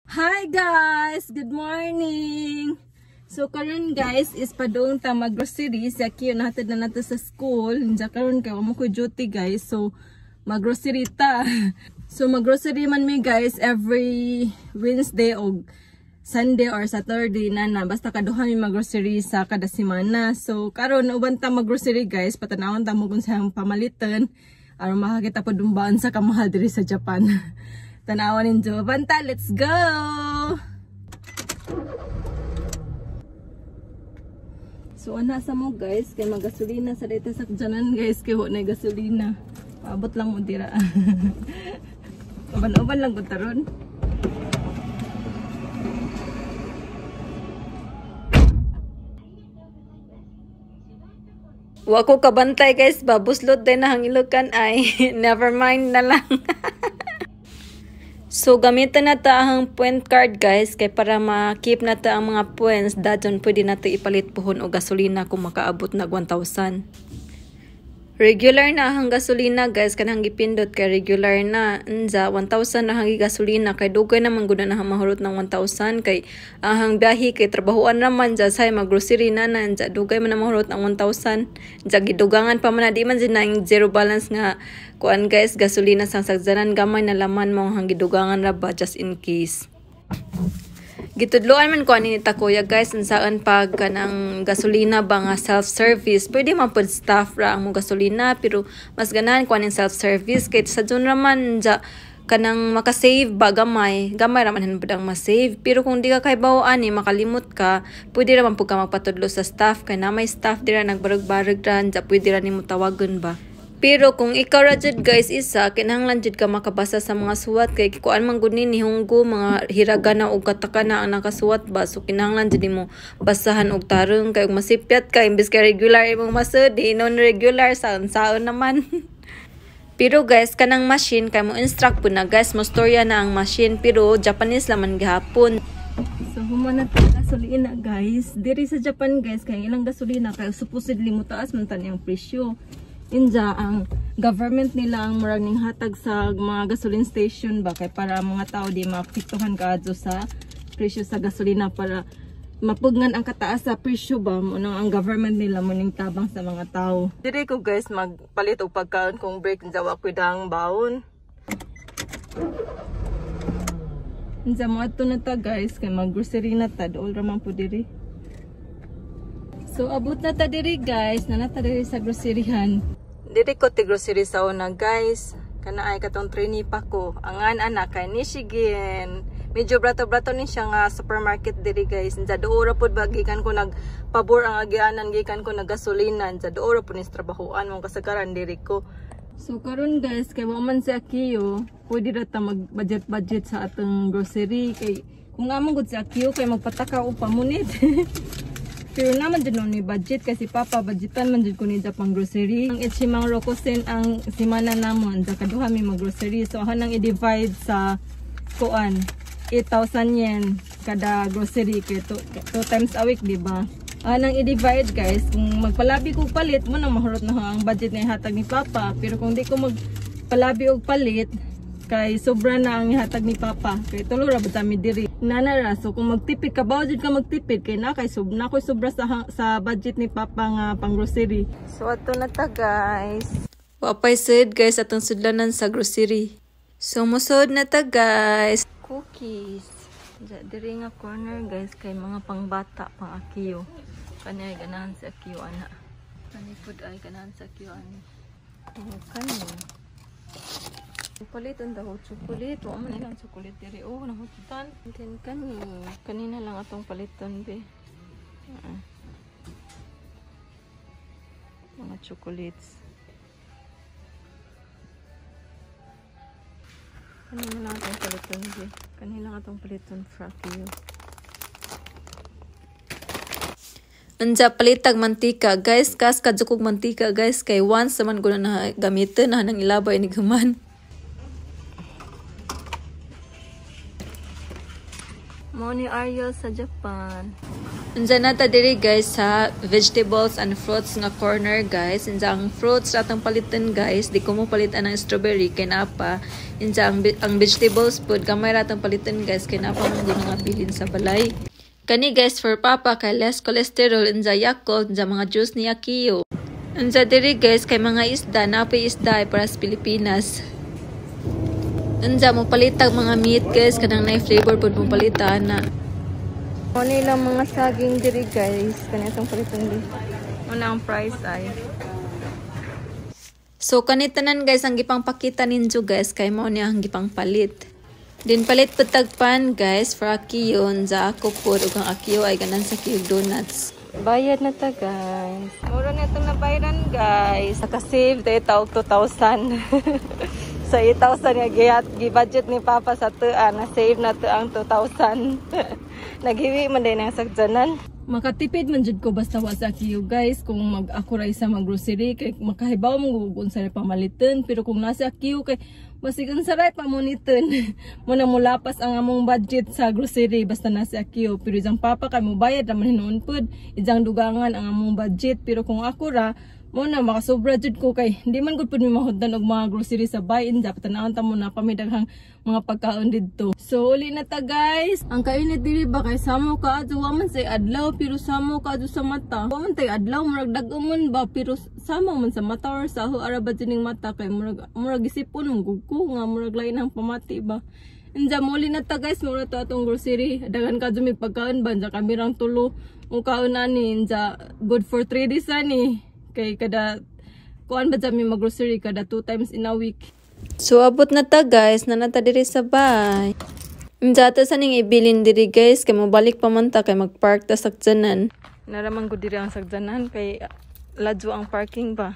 Hi guys! Good morning! So karon guys is padung ta mag-grocery sa kiyo natin na nato sa school. Hinja karon kay mo ko duty guys. So mag-grocery ta. So mag-grocery man mi guys every Wednesday o Sunday or Saturday na basta kaduha mi mag-grocery sa kada semana. So karon uban ta mag-grocery guys, patanawon ta mo kung saan pamalitan aron makakita pa dumbaan sa kamahal diri sa Japan. Tanawan ninyo. Banta, let's go! So, anasa mo guys, kay magasolina sa dito sa dyanan guys, kay na gasolina. Paabot lang mo dira. Uban-uban lang ko taron. Wako kabantay guys, babuslot din na hangilukan ay never mind na lang. So, gamitan na ta ang point card guys, kay para ma-keep na ta ang mga points, dadyon pwede na ta ipalit puhon o gasolina kung makaabot na 1,000. Regular na ang gasolina guys, kanang gipindot kay regular na. Unsa 1,000 na ang gasolina, kay dugay naman gud na mahurot ng 1,000, kay ang biyahe kay trabahoan naman dya say mag-grocery na dya, dugay man na mahurot ng 1,000. Dya gidugangan pa man na, di man din zero balance nga kuan guys, gasolina sang sagdanan gamay na laman mo hang gidugangan ra ba just in case. Gitudloan man ko ani ta kuya guys, unsaan pag kanang gasolina ba nga self-service, pwede man pud staff ra ang mo gasolina, pero mas ganahan ko aning self-service kay sa dun raman dya kanang makasave ba gamay raman han pud ang ma-save. Pero kung di ka kay bawo ani makalimot ka, pwede ra man pud ka magpatudlo sa staff, kay na may staff dira nagbarog-barog ra dya, pwede ra nimo tawagon ba. Pero kung ikaw ra jud guys isa, kinahanglan jud ka makabasa sa mga suwat, kay kuan man gud ni hunggo mga hiragana og katakana ang nakasuwat ba. So kinahanglan jud mo basahan og tarong, kay ug masipyat ka imbes kay regular imong masud, non regular saon naman. Pero guys, kanang machine kay mo instruct po na guys, mo storya na ang machine, pero Japanese laman gihapon. So human na ta gasolina guys. Diri sa Japan guys, kay ilang gasolina kay supposedly mo taas man tan ang presyo. Inja ang government nila ang murag ning hatag sa mga gasoline station ba, kay para mga tao di mapiktuhan kaadto sa presyo sa gasolina, para mapugnan ang kataas sa presyo ba mo nang ang government nila mo ning tabang sa mga tao. Dire ko guys magpalit og pagkaon kung break jawa ko dang baon. Inja mo adto na ta guys, kay mag-grocery na ta, dool ra man po diri. So abot na ta diri guys, na ta diri sa groceryhan. Diri ko ti grocery sa una guys. Kana ay katong trainee pa ko. Angan anak kay Michigan. Medyo brato-brato ni siya nga supermarket diri guys. Nja doora pud bagikan ko nagpabor ang agianan, gikan ko nagasolina. Nja doora pud ni trabahoan mong kasagaran diri ko. So karon guys, kay wa man sa Akiyo, pwede ra ta mag-budget sa atong grocery, kay kung among gud sa Akiyo kay magpataka og pamunit. Pero naman dyan nun ni budget, kasi papa budgetan man dyan ko ni pang grocery. Ang Ichimang Rokusen ang simana namon, dyan kaduha mi mag-grocery. So hanang i-divide sa kuan 8,000 yen kada grocery, kaya 2 times a week, diba? Hanang i-divide guys, kung magpalabi ko palit mo nang mahurot na ang budget na ihatag ni papa. Pero kung di ko magpalabi og palit, kay sobra na ang ihatag ni papa, kay tulo ra ba mi diri nanara. So kung magtipid ka ba jud ka magtipid, kay na koy sobra sa budget ni papa nga pang grocery. So ato na ta guys, wapay sad guys atong sudlanan sa grocery. So musod na ta guys, cookies diri nga corner guys, kay mga pangbata pang Akiyo. Kani ay ganahan sa Akiyo ana, kani food ay ganahan sa Akiyo ani. Kani palitan daw chocolate, o man ilang chocolate diri. Oh, nahututan. Kanina lang atong palitan be. Mga chocolates. Kanina lang atong palitan be. Kanina lang atong palitan Frakio. Unja palitag mantika guys, kas kadzukog mantika guys, kay once man ko na gamitin na nang ilabay ni guman. Mo ni Ariel sa Japan. Unsa na ta diri guys sa vegetables and fruits nga corner guys. Unsa ang fruits ratong palitan guys, di ko mo palitan ang strawberry kay napa. Unsa ang vegetables food gamay ratong palitan guys kay napa man gyud nga bilin sa balay. Kani guys for papa kay less cholesterol unsa Yakult, unsa mga juice ni Akiyo. Unsa diri guys kay mga isda, napay isda para sa Pilipinas. Unsa mo palitag mga meat guys kanang nay flavor pud mo palitan na. Ano lang mga saging diri guys, kanitong palitan di. Una ang price ay. So kanitanan guys ang gipang pakita ninyo guys kay mao ni ang gipang palit. Din palit patagpan guys for Akiyo unsa ako pud ug ang Akiyo ay ganan sa Akiyo donuts. Bayad na ta guys. Mura na itong nabayaran guys. Naka-save tayo taog 2,000. Sa 8,000 nga gi-budget ni Papa sa tuan. Na-save na to ang 2,000. Naghiwi man din ang sagdanan. Makatipid man jud ko basta wa sa Akiyo guys. Kung mag-akuray sa mag-grocery kay makahibaw mong gugun sa pamalitan. Pero kung nasa Akiyo kay basigan saray pamuniton. Muna mulapas ang among budget sa grocery basta nasa Akiyo. Pero isang Papa kay mo bayad naman hinuon pud. Isang dugangan ang among budget. Pero kung ako ra muna makasobra jud ko kay hindi man gud pud mi mahuddan og mga grocery sa bayin dapat tanawon ta mo na pamidaghang mga pagkaon didto. So uli na ta guys. Ang kainit diri ba kay samo ka adto wa man say adlaw pero samo ka adto sa mata. Wa man tay adlaw murag dag-umon ba pero samo man sa mata or sa ara ba dining mata kay murag isipon ng gugko nga murag lain ang pamati ba. Inja muli na ta guys mura to atong grocery. Daghan ka jud mi pagkaon ba ja kamirang tulo o kaon ani inja good for 3 days ani. Kay kada kuan ba jami mag-grocery kada 2 times in a week. So abot na ta guys, nanata diri sa bay. Injata sa ning ibilin diri guys kay mobalik pa man ta kay magpark ta sakjanan. Naraman ko diri ang sakjanan kay ladyo ang parking ba.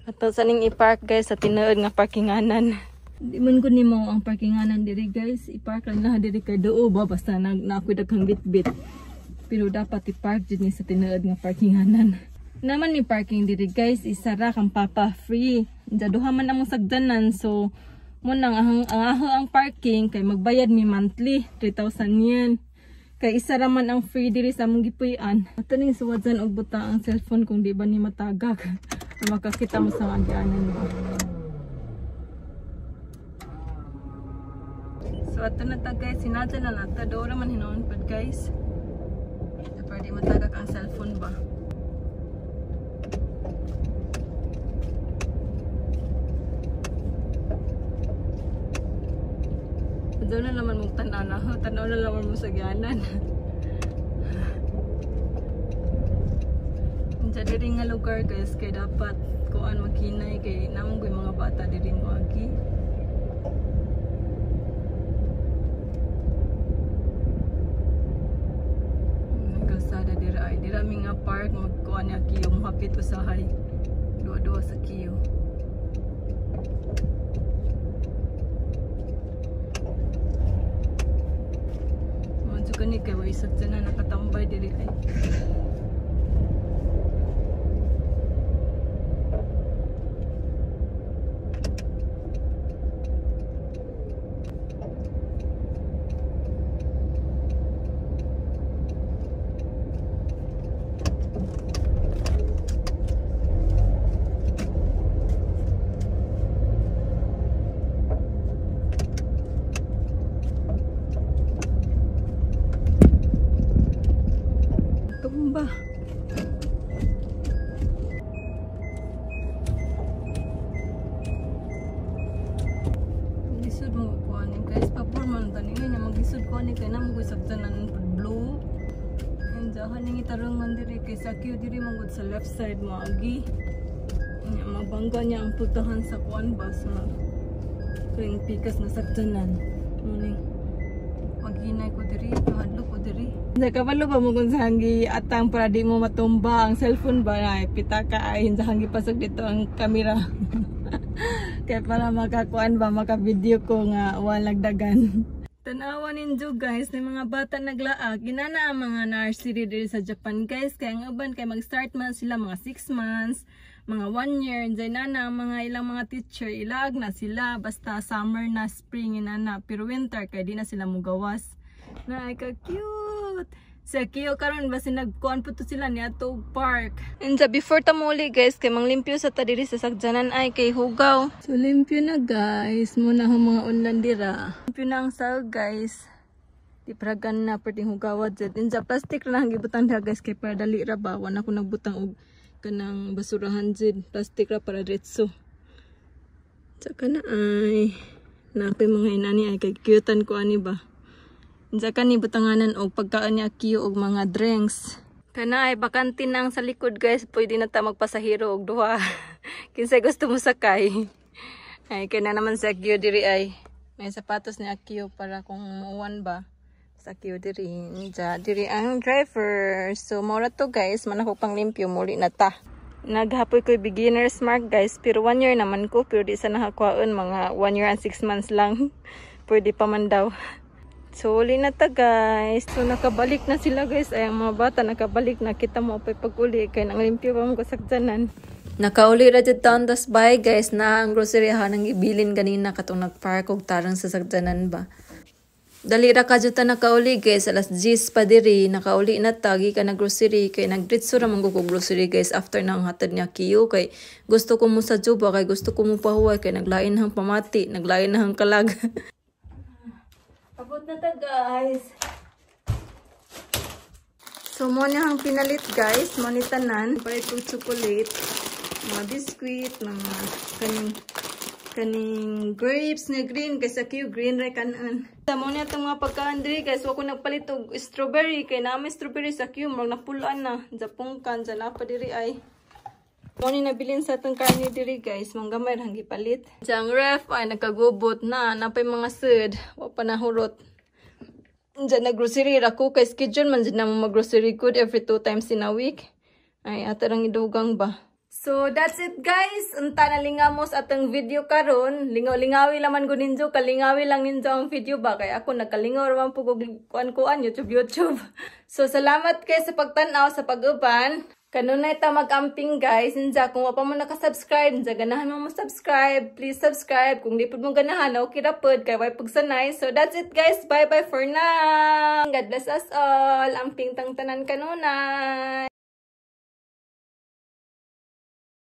Ato sa ning i-park guys sa tinuod nga parkinganan. Di man ko nimo ang parkinganan diri guys, i-park lang na diri kay doo ba basta nakoy daghang bitbit. Pero dapat i-park jud ni sa tinuod nga parkinganan. Naman ni parking diri guys, isara kang Papa free. Jaduha man among sagdanan so mo nang ang parking kay magbayad mi monthly 3,000 yen. Kay isara man ang free diri sa among gipuy-an. Ato ning suwadsan og buta ang cellphone kung di ba ni matagak. Makakita mo sa agianan mo. So ato na ta guys, sinadya na nato dora man hinuon pud guys. Para di matagak ang cellphone ba. Doon na naman mong tanaw na naman mo sa gyanan. Diyan diri nga lugar guys kay dapat kuan maghinay kay namong mga bata diri mo agi. Kalsada dira ay dira mi nga park magkuan ni Akiyo mohapit usahay. Duwa-duwa sa Akiyo. Kani kay way sakto na nakatambay diri ay. Tumba. Lisod mo ko ani guys, pabor man tani nga maglisod ko ani kay namo gisagtanan blue. And haning itarungan diri kay sa Akiyo diri man sa left side mo agi. Nya mabangga niya ang putahan sa kuan ba sa kring pikas na sagtanan. Muning maghinay ko diri, hadlo ko diri. Nakabalo ba mo kung sanggi atang para di mo matumba ang cellphone ba ay pitaka ay sanggi pasok dito ang kamera. Kaya para makakuan ba maka-video ko nga walang dagan. Tanawa ninyo guys, may mga bata naglaag. Ginana ang mga nursery diri sa Japan guys. Kaya ang uban kay mag-start man sila mga 6 months, mga 1 year. Diyan na ang mga ilang mga teacher ilag na sila basta summer na spring inana. Pero winter kay di na sila mugawas. Na ay ka-cute. Sa Kiyo karon basi nagkuan po to sila niya to park. And sa before ta muli guys kay manglimpyo sa ta diri sa sagdanan ay kay hugaw. So limpyo na guys, muna ang mga unlan dira. Limpyo na ang sal guys. Di pragan na perting hugawad jud. And sa plastic ra ang gibutan dira guys kay para dali ra ba wana ko nagbutang og kanang basurahan jud. Plastic ra para diretso. Saka na ay napay mga inani ay kay cutean ko ani ba. Saka ni butanganan og pagkaan niya kiyo og mga drinks. Kana ay bakante nang sa likod guys, pwede na ta magpasahiro og duha. Kinsay gusto mo sakay. Ay kaya na naman sa kiyo diri ay may sapatos ni Akio para kung muuwan ba. Sa kiyo diri. Diri ang driver. So mura to guys, manako pang limpyo muli na ta. Naghapoy ko beginner's mark guys, pero 1 year naman ko, pero di sa nakakuhaan mga 1 year and 6 months lang. Pwede pa man daw. So, uli na ta guys. So, nakabalik na sila guys. Ay, ang mga bata nakabalik na. Kita mo pa pag-uli. Kaya nang limpyo pa mo kasagdanan. Nakauli ra dyan taon. Das bye guys. Na ang grocery ha nang ibilin ganina. Katong nagpark og tarang sa sagdanan ba. Dali ra ka dyan ta nakauli guys. Alas 10 pa diri. Nakauli na tagi ka na grocery. Kaya nagdritso ra mong ko grocery guys. After na ang hatad niya kiyo. Kay gusto ko mo sa juba. Kay gusto ko mo pahuway. Kay naglain hang pamati. Naglain hang kalag. Abot na ta guys. So mo na ang pinalit guys, mo ni tanan para itong chocolate, mga biscuit, mga kaning grapes na green kasi kiyo green ra kanan. Sa mo na itong mga pagkaan diri guys, wa ko nagpalit og strawberry kay na may strawberry sa kiyo mag napulan na, japungkan sa lapa diri ay. Mo ni nabilin sa itong karne diri guys, manggamay rang gipalit. Jang ref ay nagkagubot na, napay mga sud, wa pa nahurot. Diyan na grocery ako kay schedule man dyan na mag-grocery good every 2 times in a week. Ay, atarang idugang ba. So, that's it guys. Unta na lingamos atong video karon. Lingaw-lingawi laman ko ninyo. Kalingawi lang ninyo ang video ba. Kaya ako nakalingaw raman po kuan-kuan YouTube. So, salamat kayo sa pagtanaw sa pag-uban. Kanunay ta mag-amping guys. Ninja, kung wapa mo nakasubscribe, ninja, ganahan mo subscribe. Please subscribe. Kung di po mo ganahan, okay na po. Kaya why pagsanay. So that's it guys. Bye-bye for now. God bless us all. Amping tang tanan kanunay.